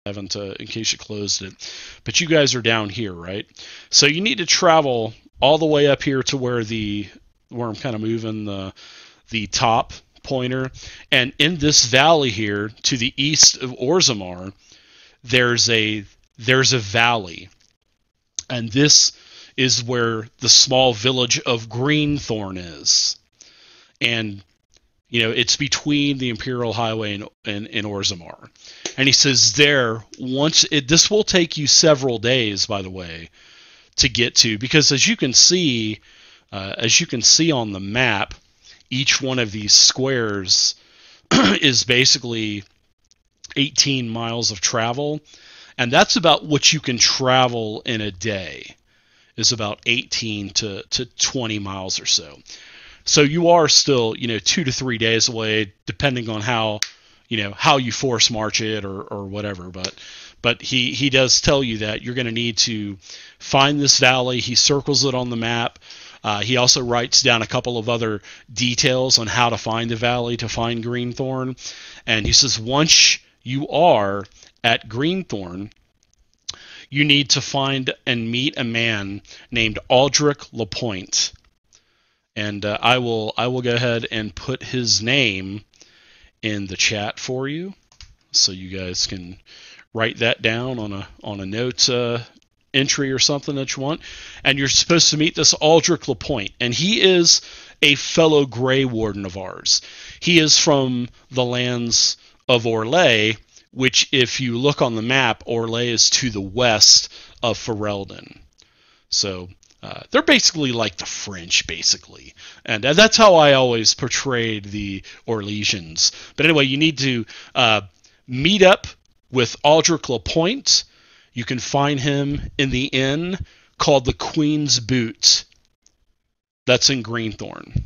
haven't, in case you closed it. But you guys are down here, right? So you need to travel all the way up here to where I'm kind of moving the top pointer, and in this valley here to the east of Orzammar, there's a valley, and this is where the small village of Greenthorn is, and it's between the Imperial Highway and Orzammar. And he says this will take you several days, by the way, to get to, because as you can see on the map, each one of these squares is basically 18 miles of travel, and that's about what you can travel in a day, is about 18 to 20 miles or so. So you are still 2 to 3 days away, depending on how you force march it or whatever. But he does tell you that you're going to need to find this valley. He circles it on the map. He also writes down a couple of other details on how to find the valley, to find Greenthorn. And he says once you are at Greenthorn, you need to find and meet a man named Aldrich Lapointe. And I will go ahead and put his name in the chat for you, so you guys can write that down on a note entry or something that you want. And you're supposed to meet this Aldrich Lapointe, and he is a fellow Grey Warden of ours. He is from the lands of Orlais, which, if you look on the map, Orlais is to the west of Ferelden. So they're basically like the French, basically. And that's how I always portrayed the Orlesians. But anyway, you need to meet up with Aldrich Lapointe. You can find him in the inn called the Queen's Boot. That's in Greenthorn.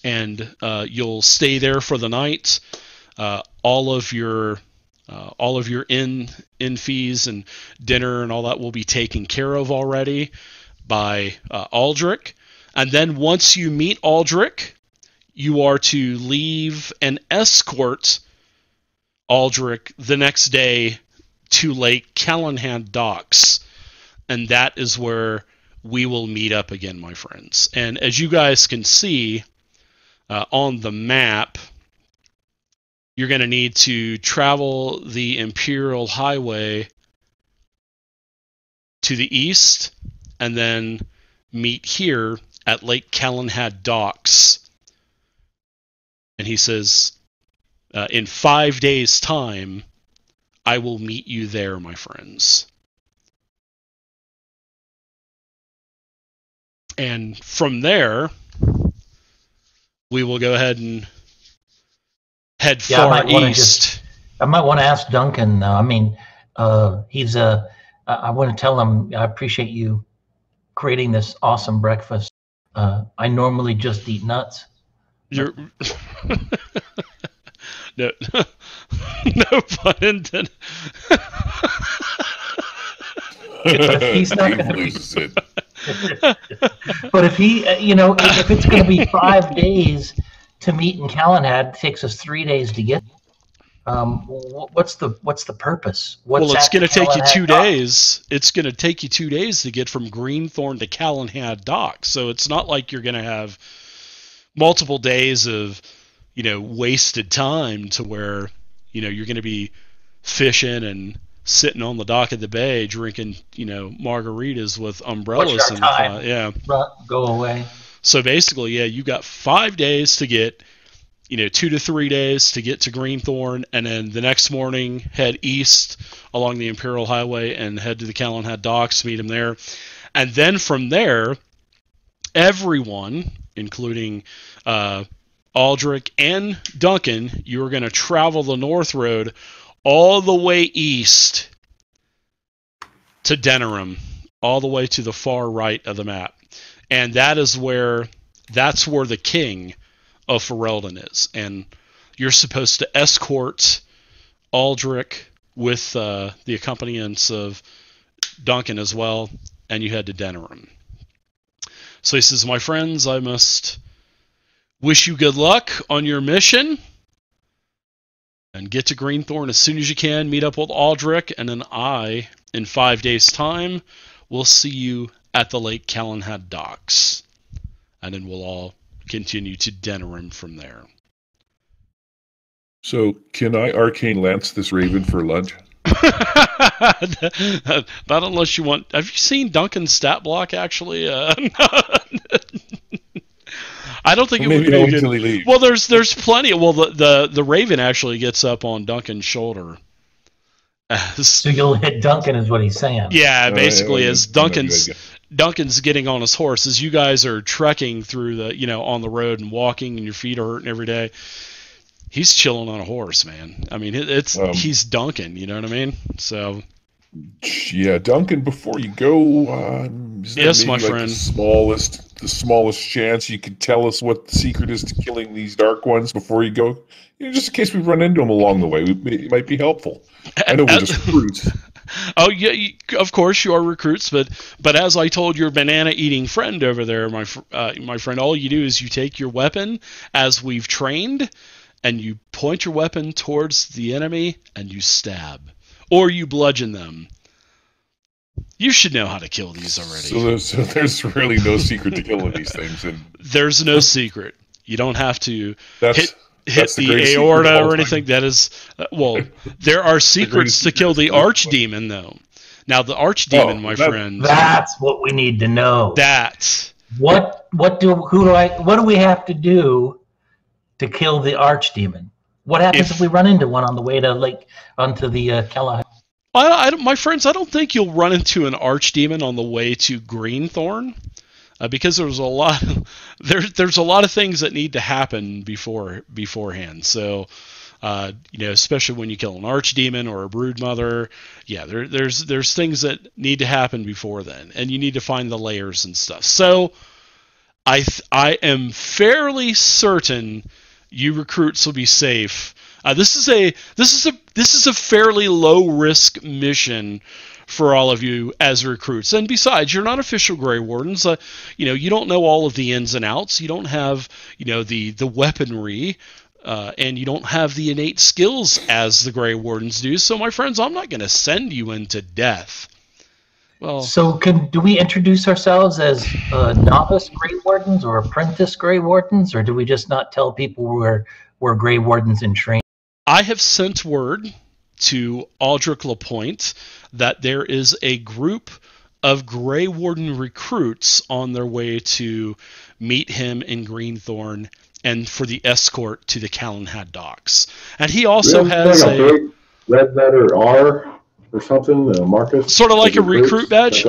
And you'll stay there for the night. All of your inn fees and dinner and all that will be taken care of already by Aldrich. And then once you meet Aldrich, you are to leave and escort Aldrich the next day to Lake Callahan Docks, and that is where we will meet up again, my friends. And as you guys can see on the map, you're going to need to travel the Imperial Highway to the east and then meet here at Lake Callahan Docks. And he says, in 5 days' time, I will meet you there, my friends. And from there, we will go ahead and head far east. I might want to ask Duncan. I mean, he's a. I want to tell him I appreciate you creating this awesome breakfast. I normally just eat nuts. You're no, no pun intended. But if he's not going to, but if he, if it's going to be 5 days to meet in Callahan, it takes us 3 days to get. What's the purpose? Well, it's going to take you 2 days. It's going to take you 2 days to get from Greenthorn to Callahan Dock. So it's not like you're going to have multiple days of, wasted time to where, you're going to be fishing and sitting on the dock of the bay drinking, margaritas with umbrellas and yeah. Go away. So basically, yeah, you got 5 days to get, 2 to 3 days to get to Greenthorn, and then the next morning head east along the Imperial Highway and head to the Callahan Docks, meet him there. And then from there, everyone, including Aldrich and Duncan, you are going to travel the North Road all the way east to Denerim, all the way to the far right of the map. And that's where the king of Ferelden is. And you're supposed to escort Aldrich with the accompaniments of Duncan as well, and you head to Denerim. So he says, my friends, I must wish you good luck on your mission. And get to Greenthorn as soon as you can. Meet up with Aldrich, and then I, in 5 days' time, will see you at the Lake Calenhad docks. And then we'll all continue to Denerim from there. So, can I arcane lance this raven for lunch? Not unless you want. Have you seen Duncan's stat block? Actually, I don't think it would be Maybe good. I'll leave. Well, there's plenty. Well, the Raven actually gets up on Duncan's shoulder. So you'll hit Duncan, is what he's saying. Yeah, basically, as Duncan's getting on his horse, as you guys are trekking through on the road and walking, and your feet are hurting every day. He's chilling on a horse, man. I mean, he's Duncan. You know what I mean? So. Yeah, Duncan. Before you go, yes, my friend. The smallest chance you could tell us what the secret is to killing these dark ones before you go, just in case we run into them along the way. It might be helpful. I know we're just recruits. Oh yeah, of course you are recruits, but as I told your banana-eating friend over there, my friend, all you do is you take your weapon as we've trained, and you point your weapon towards the enemy and you stab, or you bludgeon them. You should know how to kill these already. So there's really no secret to killing these things. And there's no secret. You don't have to hit the aorta or anything. That is, there are secrets to kill the archdemon, though. Now, the archdemon, my friend. That's what we need to know. What do we have to do to kill the archdemon? What happens if we run into one on the way to onto the Calenhad? My friends, I don't think you'll run into an archdemon on the way to Greenthorn, because there's a lot of things that need to happen beforehand. So, especially when you kill an archdemon or a broodmother, there's things that need to happen before then, and you need to find the layers and stuff. So, I am fairly certain you recruits will be safe. This is a fairly low risk mission for all of you as recruits. And besides, you're not official Grey Wardens. You don't know all of the ins and outs. You don't have the weaponry, and you don't have the innate skills as the Grey Wardens do. So, my friends, I'm not going to send you into death. Well, so do we introduce ourselves as novice Grey Wardens or apprentice Grey Wardens, or do we just not tell people we're Grey Wardens in training? I have sent word to Aldrich Lapointe that there is a group of Grey Warden recruits on their way to meet him in Greenthorn and for the escort to the Calenhad docks. And he also has a big red letter R or something, Marcus. Sort of like a recruit badge.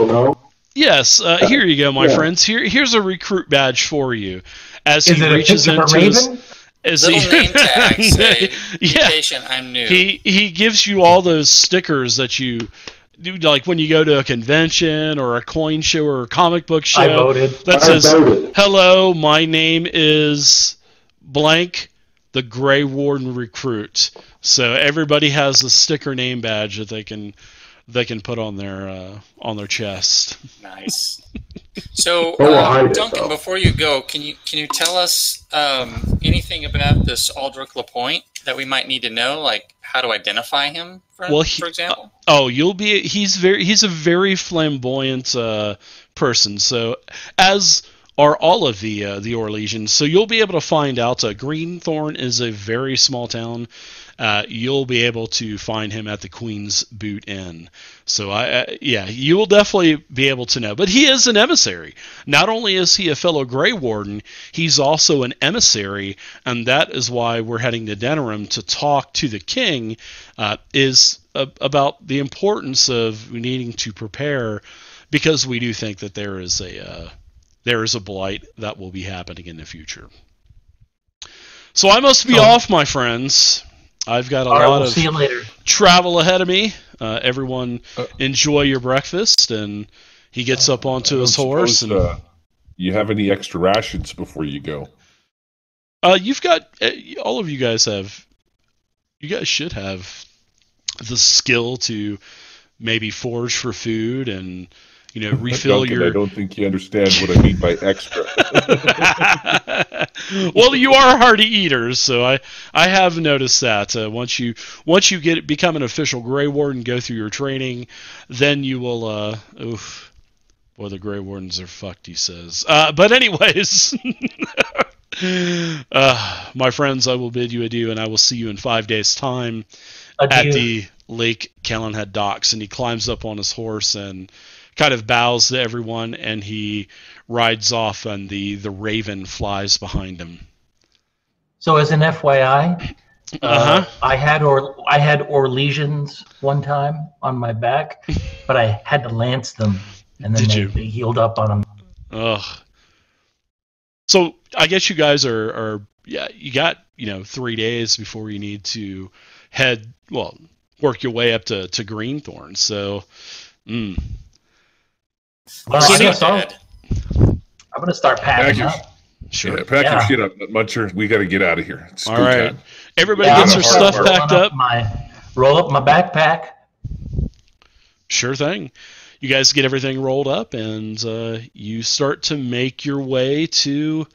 Yes, here you go, my friends. Here's a recruit badge for you. As he reaches into his name tag say, patient, I'm new. He gives you all those stickers that you do, like when you go to a convention or a coin show or a comic book show. I voted. That says, "Hello, my name is blank, the Grey Warden recruit." So everybody has a sticker name badge that they can put on their chest. Nice. So, Duncan, before you go, can you tell us anything about this Aldrich Lapointe that we might need to know, like how to identify him, for example? He's a very flamboyant person. So, as are all of the Orlesians. So you'll be able to find out. Greenthorn is a very small town. You'll be able to find him at the Queen's Boot Inn. So you will definitely be able to know. But he is an emissary. Not only is he a fellow Grey Warden, he's also an emissary, and that is why we're heading to Denerim to talk to the king. About the importance of needing to prepare, because we do think that there is a blight that will be happening in the future. So I must be off, my friends. I've got a lot of travel ahead of me. Everyone enjoy your breakfast, and he gets up onto his horse. And you have any extra rations before you go? You've got all of you guys have. You guys should have the skill to maybe forage for food and refill Duncan, your. I don't think you understand what I mean by extra. Well, you are hearty eaters, so I have noticed that. Once you become an official Grey Warden, go through your training, then you will. Oof. Well, the Grey Wardens are fucked, he says. But anyways, my friends, I will bid you adieu, and I will see you in 5 days' time at the Lake Callanhead docks. And he climbs up on his horse and kind of bows to everyone, and he rides off, and the raven flies behind him. So, as an FYI, I had Orlesians one time on my back, but I had to lance them. And then they healed up on them. Ugh. So I guess you guys are you got 3 days before you need to work your way up to Greenthorn. So, Well, I guess I'm going to start packing up. Sure. Yeah, pack your shit up, Muncher. We got to get out of here. All right. Time. Everybody gets their stuff packed up. Roll up my backpack. Sure thing. You guys get everything rolled up, and you start to make your way to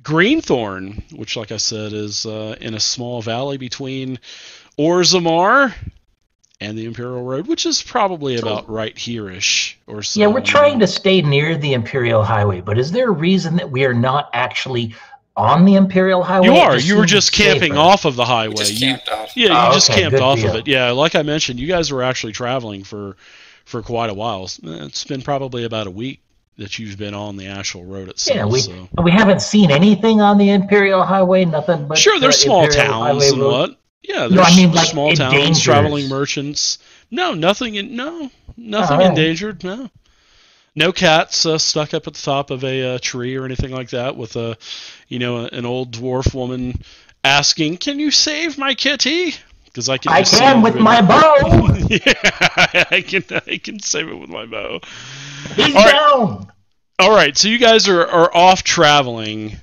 Greenthorn, which, like I said, is in a small valley between Orzammar and the Imperial Road, which is probably about right here-ish or so. Yeah, we're trying to stay near the Imperial Highway, but is there a reason that we are not actually on the Imperial Highway? You are. You were just camping off of the highway. You just camped off. Yeah, you just camped off of it. Yeah, like I mentioned, you guys were actually traveling for quite a while. It's been probably about a week that you've been on the actual road itself. Yeah, we haven't seen anything on the Imperial Highway, nothing but... Sure, there's small towns and what. Yeah, there's like small towns, traveling merchants. No, nothing endangered, no. No cats stuck up at the top of a tree or anything like that with an old dwarf woman asking, "Can you save my kitty?" Because I can with my bow. Yeah, I can save it with my bow. He's down. All right, so you guys are off traveling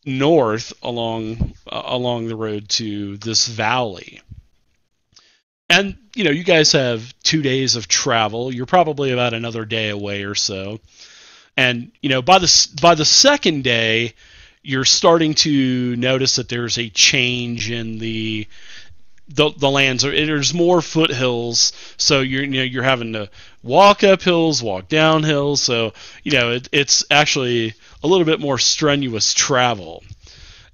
north along the road to this valley, and you guys have 2 days of travel. You're probably about another day away or so, and by the second day, you're starting to notice that there's a change in the lands. There's more foothills, so you're having to walk up hills, walk down hills. So it's actually a little bit more strenuous travel,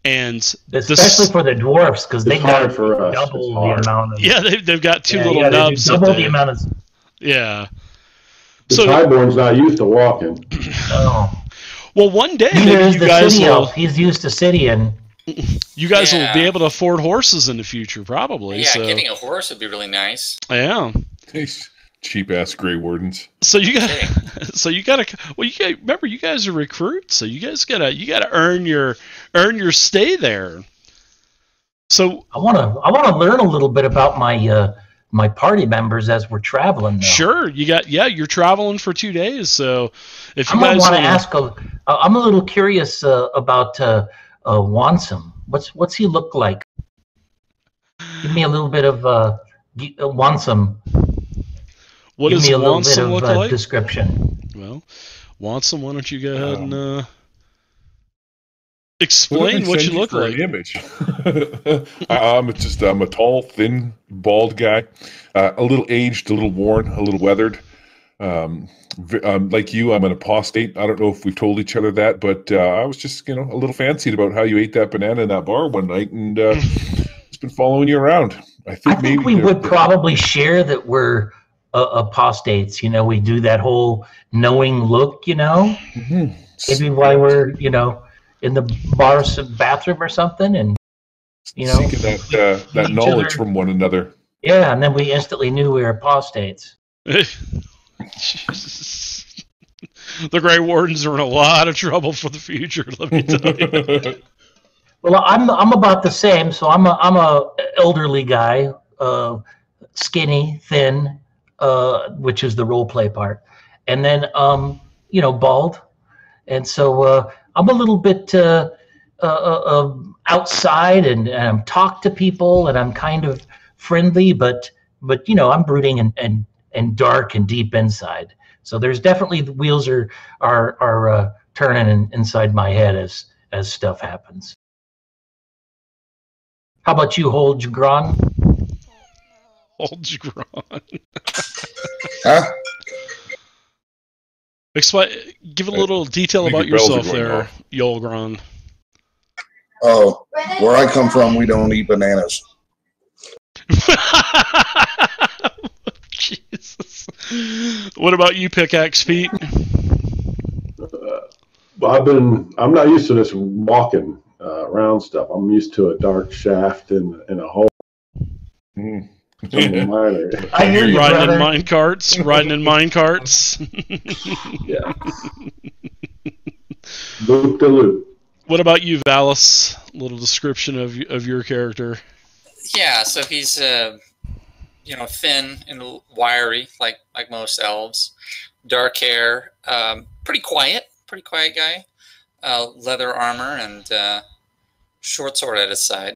and especially for the dwarfs because they got double the amount of. Yeah, they've got two little nubs. Double the amount of. Yeah. The Highborn's not used to walking. Oh. Well, one day maybe you guys will. He's used to city and. You guys will be able to afford horses in the future, probably. Yeah, getting a horse would be really nice. Yeah. Cheap ass Grey Wardens. So you gotta. Well, remember, you guys are recruits, so you guys gotta earn your stay there. So I wanna learn a little bit about my party members as we're traveling. Though. Sure, you're traveling for 2 days, so if you guys want to ask, I'm a little curious about. Wansum. What's he look like? Give me a little bit of Wansum. What does Wansum look like? Description. Well, Wansum, why don't you go ahead and explain what you look like? Image. I'm a tall, thin, bald guy, a little aged, a little worn, a little weathered. Like you, I'm an apostate. I don't know if we've told each other that, but I was just, a little fancied about how you ate that banana in that bar one night, and it's been following you around. I think we would probably share that we're apostates. We do that whole knowing look. Mm-hmm. Maybe while we're in the bar's bathroom or something, and seeking that knowledge from one another. Yeah, and then we instantly knew we were apostates. The Grey Wardens are in a lot of trouble for the future, let me tell you. Well, I'm about the same. So I'm a elderly guy, skinny, thin, which is the role play part, and then bald, and so I'm a little bit outside and talk to people, and I'm kind of friendly, but I'm brooding and dark and deep inside. So there's definitely the wheels are turning inside my head as stuff happens. How about you, Holgron? Holgron. Huh? Give a little detail about yourself there, Yolgron. Oh, where I come from, we don't eat bananas. Jesus. What about you, Pickaxe Pete? I'm not used to this walking around stuff. I'm used to a dark shaft in a hole. I hear you, riding brother. in mine carts. Yeah. Loop de loop. What about you, Valis? A little description of your character. Yeah, so he's thin and wiry, like most elves. Dark hair, pretty quiet guy. Leather armor and short sword at his side.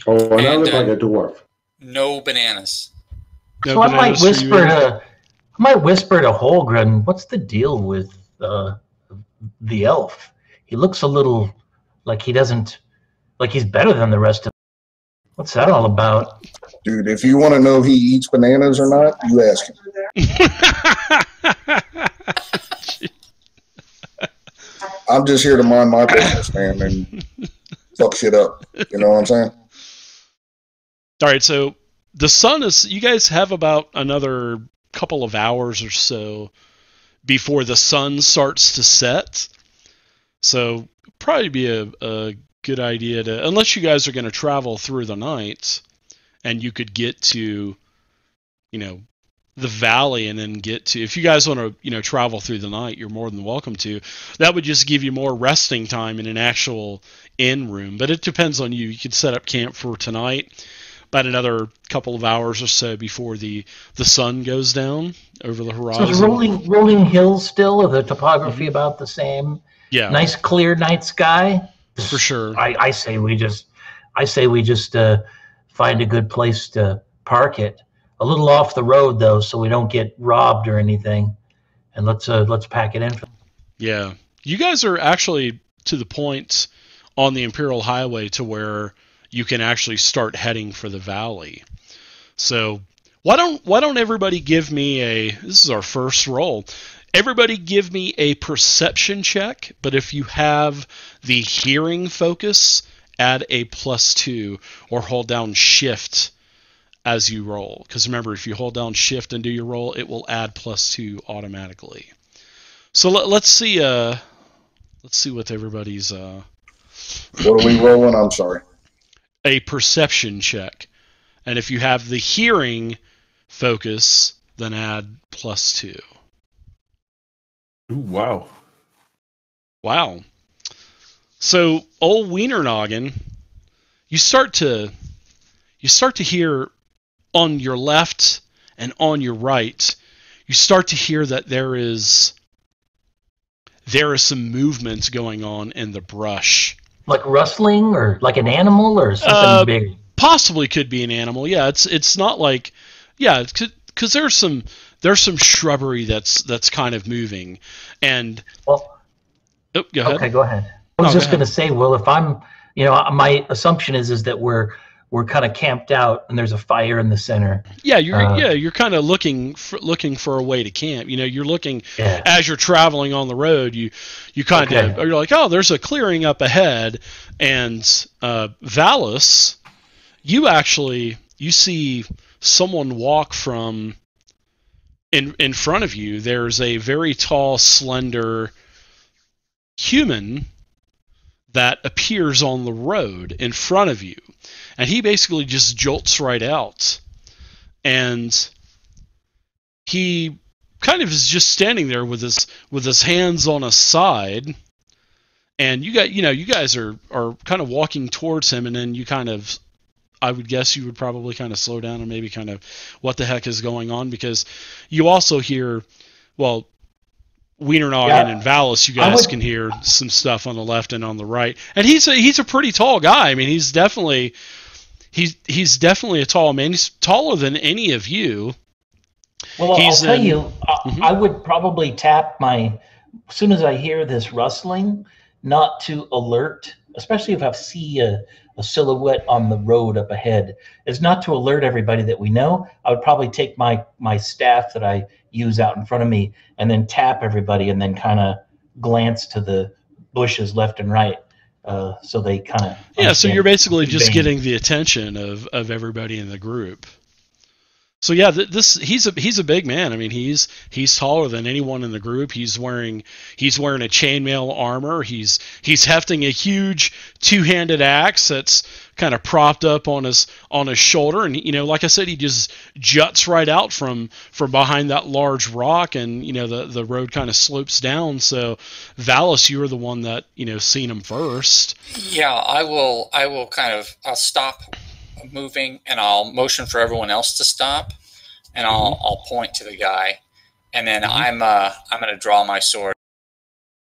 Oh, and I look like a dwarf. No bananas. So I might whisper to Holgren, what's the deal with the elf? He looks a little like he's better than the rest of them. What's that all about? Dude, if you want to know if he eats bananas or not, you ask him. I'm just here to mind my business, man, and fuck shit up. You know what I'm saying? All right, so the sun is... You guys have about another couple of hours or so before the sun starts to set. So probably be a good idea to... Unless you guys are going to travel through the night, and you could get to, the valley and then get to... If you guys want to, travel through the night, you're more than welcome to. That would just give you more resting time in an actual inn room. But it depends on you. You could set up camp for tonight. About another couple of hours or so before the sun goes down over the horizon. So is rolling hills still, or the topography about the same? Yeah. Nice clear night sky. For sure. I say we just find a good place to park it. A little off the road though, so we don't get robbed or anything. And let's pack it in. Yeah. You guys are actually to the point on the Imperial Highway to where you can actually start heading for the valley. So why don't everybody give me this is our first roll. Everybody give me a perception check, but if you have the hearing focus, add a +2 or hold down shift as you roll. Because remember, if you hold down shift and do your roll, it will add +2 automatically. So let's see what everybody's What are we rolling? I'm sorry. A perception check. And if you have the hearing focus, then add +2. Ooh, wow. Wow. So, old Wiener Noggin, you start to hear on your left and on your right, you start to hear that there is some movement going on in the brush. Like rustling, or like an animal, or something big? Possibly could be an animal. Yeah, it's not like, yeah, because there's some shrubbery that's kind of moving, and go ahead. Okay, go ahead. I was just going to say, well, if I'm, my assumption is that we're kind of camped out and there's a fire in the center. Yeah, you're kind of looking for a way to camp. You're looking as you're traveling on the road. You kind of you're like, oh, there's a clearing up ahead, and Valis, you see someone walk from in front of you. There's a very tall, slender human that appears on the road in front of you. And he basically just jolts right out. And he kind of is just standing there with his hands on his side. And you guys are kind of walking towards him, and then you kind of, I would guess you would probably kind of slow down and maybe kind of what the heck is going on, because you also hear, well, Wiener Noggin and Valis, you guys can hear some stuff on the left and on the right. And he's a pretty tall guy. I mean, he's definitely a tall man. He's taller than any of you. Well, I'll tell you, I would probably tap as soon as I hear this rustling, not to alert, especially if I see a silhouette on the road up ahead, is not to alert everybody that we know. I would probably take my staff that I use out in front of me and then tap everybody and then kind of glance to the bushes left and right. So they kind of so you're basically just getting the attention of everybody in the group. So yeah, he's a big man. I mean, he's taller than anyone in the group. He's wearing a chainmail armor. He's hefting a huge two-handed axe that's kind of propped up on his shoulder, and like I said, he just juts right out from behind that large rock, and the road kind of slopes down. So Valis, you were the one that seen him first. Yeah, I'll stop moving, and I'll motion for everyone else to stop, and I'll point to the guy, and then I'm going to draw my sword.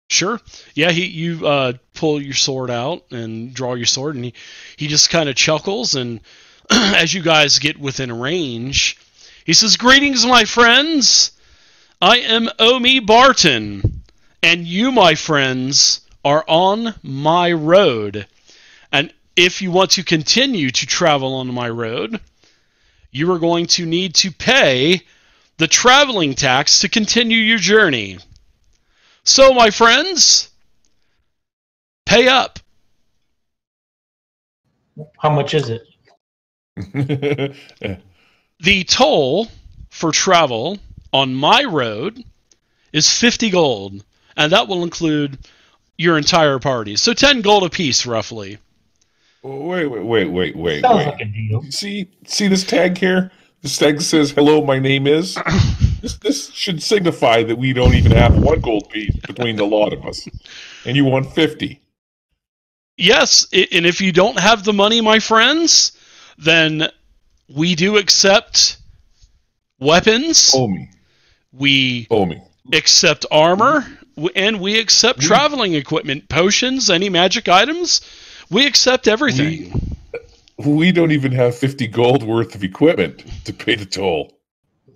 Sure. Yeah, you pull your sword out and draw your sword, and he just kind of chuckles, and as you guys get within range, he says, "Greetings, my friends. I am Omi Barton, and you, my friends, are on my road. And if you want to continue to travel on my road, you are going to need to pay the traveling tax to continue your journey. So, my friends, pay up." How much is it? The toll for travel on my road is 50 gold, and that will include your entire party. So 10 gold apiece, roughly. Wait. Sounds like a deal. See this tag here? This tag says, "Hello, my name is." This should signify that we don't even have 1 gold piece between the lot of us. And you want 50. Yes, and if you don't have the money, my friends, then we do accept weapons. We accept armor, and we accept traveling equipment, potions, any magic items. We accept everything. We don't even have 50 gold worth of equipment to pay the toll.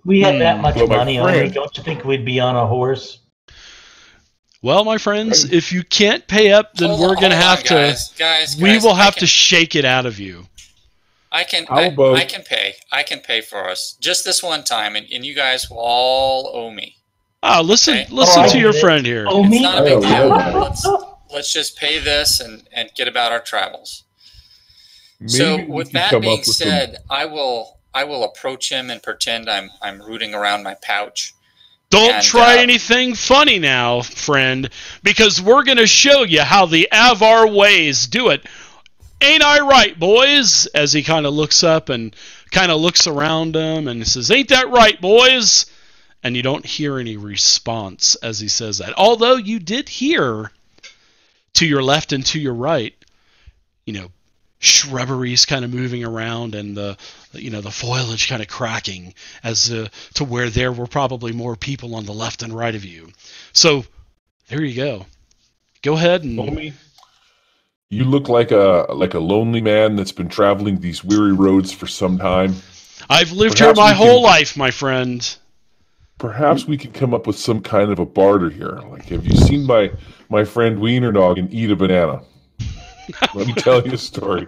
We had that much money only. Don't you think we'd be on a horse? Well, my friends, if you can't pay up, then we're going to have to... Guys, we will have to shake it out of you. I can pay. I can pay for us just this one time, and you guys will all owe me. Oh, listen to your friend here. It's not a big deal. Let's just pay this and get about our travels. So with that being said, I will approach him and pretend I'm rooting around my pouch. Don't try anything funny now, friend, because we're going to show you how the Avar ways do it. Ain't I right, boys? As he kind of looks up and kind of looks around him and says, "Ain't that right, boys?" And you don't hear any response as he says that. Although you did hear to your left and to your right, shrubberies kind of moving around, and the foliage kind of cracking as to where there were probably more people on the left and right of you. So there you go. Go ahead and... Homie, you look like a lonely man that's been traveling these weary roads for some time. I've lived here my whole life, my friend. Perhaps we could come up with some kind of a barter here. Like, have you seen my friend Wienerdog and eat a banana? Let me tell you a story.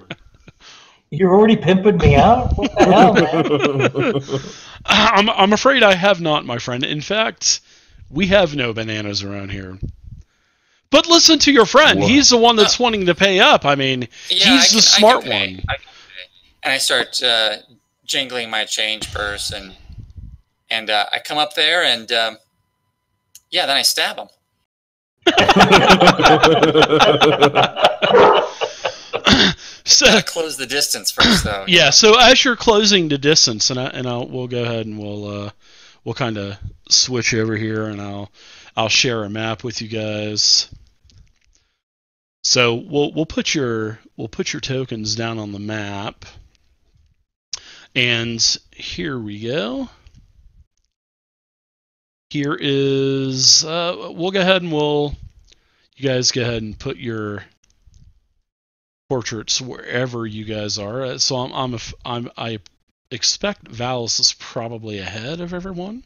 You're already pimping me out? What the hell, man? I'm afraid I have not, my friend. In fact, we have no bananas around here. But listen to your friend. What? He's the one that's wanting to pay up. I mean, he's the smart one. I can pay. And I start jingling my change purse, and I come up there, and then I stab him. So close the distance first, though. Yeah. So as you're closing the distance, we'll go ahead and we'll kind of switch over here, and I'll share a map with you guys. So we'll put your tokens down on the map, and here we go. Here is we'll go ahead and you guys go ahead and put your portraits wherever you guys are. So I expect Valis is probably ahead of everyone.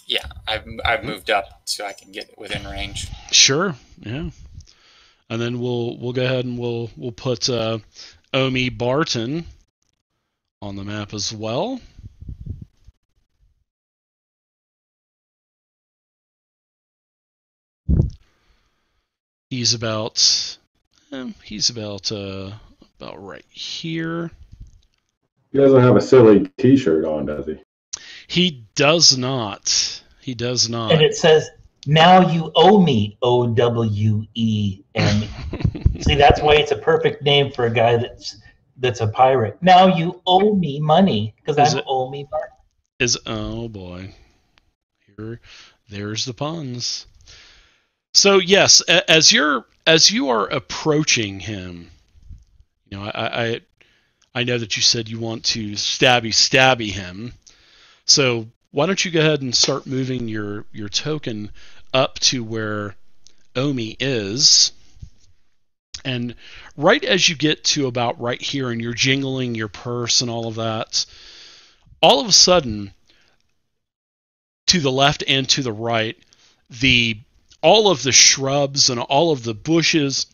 Yeah, I've moved up so I can get within range. Sure, yeah. And then we'll go ahead and we'll put Omi Barton on the map as well. He's about right here. He doesn't have a silly T-shirt on, does he? He does not. He does not. And it says, "Now you owe me, OWEME." See, that's why it's a perfect name for a guy that's a pirate. Now you owe me money because I'm Omi Barton. Oh boy, there's the puns. So yes, as you are approaching him, you know, I know that you said you want to stabby him. So why don't you go ahead and start moving your token up to where Omi is. And right as you get to about right here and you're jingling your purse and all of that, all of a sudden, to the left and to the right, all of the shrubs and all of the bushes,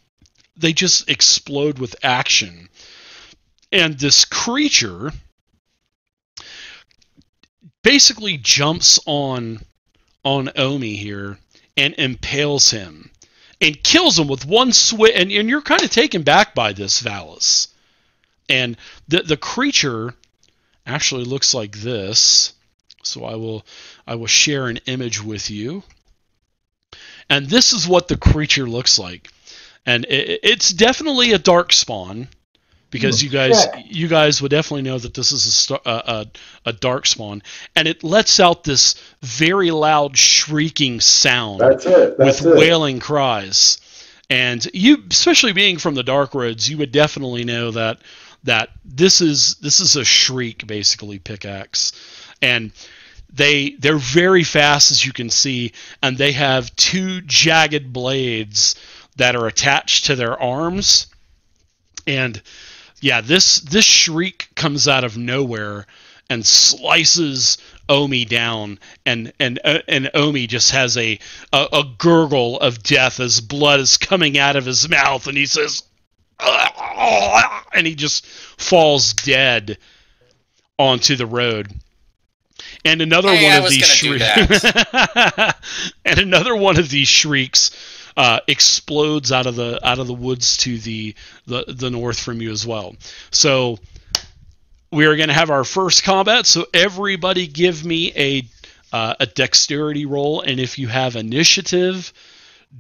they just explode with action. And this creature basically jumps on Omi here and impales him and kills him with one swing. And you're kind of taken back by this, Valis. And the creature actually looks like this. So I will share an image with you. And this is what the creature looks like. And it's definitely a dark spawn, because you guys would definitely know that this is a dark spawn, and it lets out this very loud shrieking sound with wailing cries. And you, especially being from the Dark Roads, you would definitely know that this is a shriek, basically, pickaxe. And they're very fast, as you can see, and they have two jagged blades that are attached to their arms. And yeah, this shriek comes out of nowhere and slices Omi down, and Omi just has a gurgle of death as blood is coming out of his mouth, and he says, and he just falls dead onto the road. And another one of these shrieks, and another one of these shrieks explodes out of the woods to the north from you as well. So we are going to have our first combat. So everybody, give me a dexterity roll, and if you have initiative,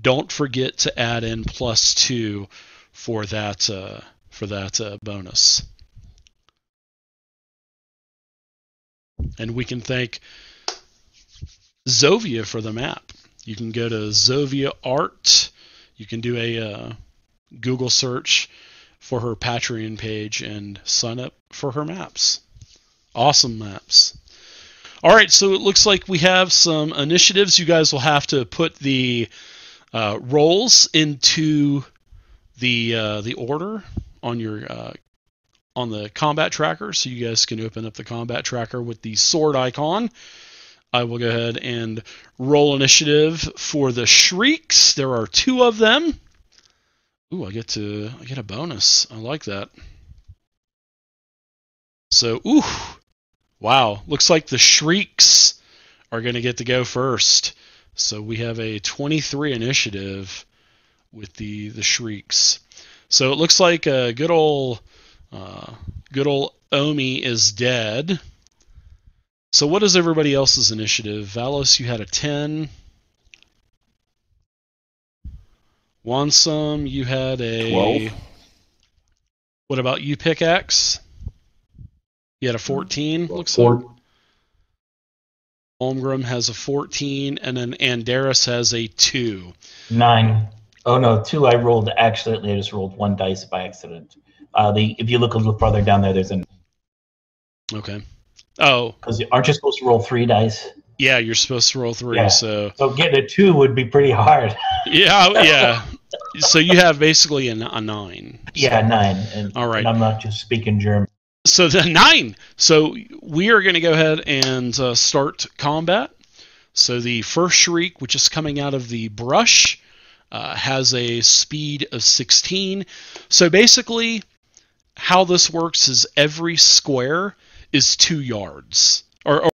don't forget to add in +2 for that bonus. And we can thank Zovia for the map. You can go to Zovia Art. You can do a Google search for her Patreon page and sign up for her maps. Awesome maps. All right, so it looks like we have some initiatives. You guys will have to put the rolls into the order on your on the combat tracker, so you guys can open up the combat tracker with the sword icon. I will go ahead and roll initiative for the shrieks. There are 2 of them. Ooh, I get a bonus. I like that. So, ooh, wow. Looks like the shrieks are going to get to go first. So we have a 23 initiative with the shrieks. So it looks like a good old Omi is dead. So what is everybody else's initiative? Valis, you had a 10. Wansum, you had a 12. What about you, Pickaxe? You had a 14, looks 4. like. Holmgren has a 14, and then Andaris has a 2. 9. Oh no, 2 I rolled. Actually, I just rolled 1 dice by accident. If you look a little farther down there, there's an... Okay. Oh. Because aren't you supposed to roll 3 dice? Yeah, you're supposed to roll 3. Yeah. So getting a 2 would be pretty hard. Yeah. So you have basically a 9. So. Yeah, 9. And, all right. And I'm not just speaking German. So the 9. So we are going to go ahead and start combat. So the first shriek, which is coming out of the brush, has a speed of 16. So basically, how this works is every square is 2 yards. Or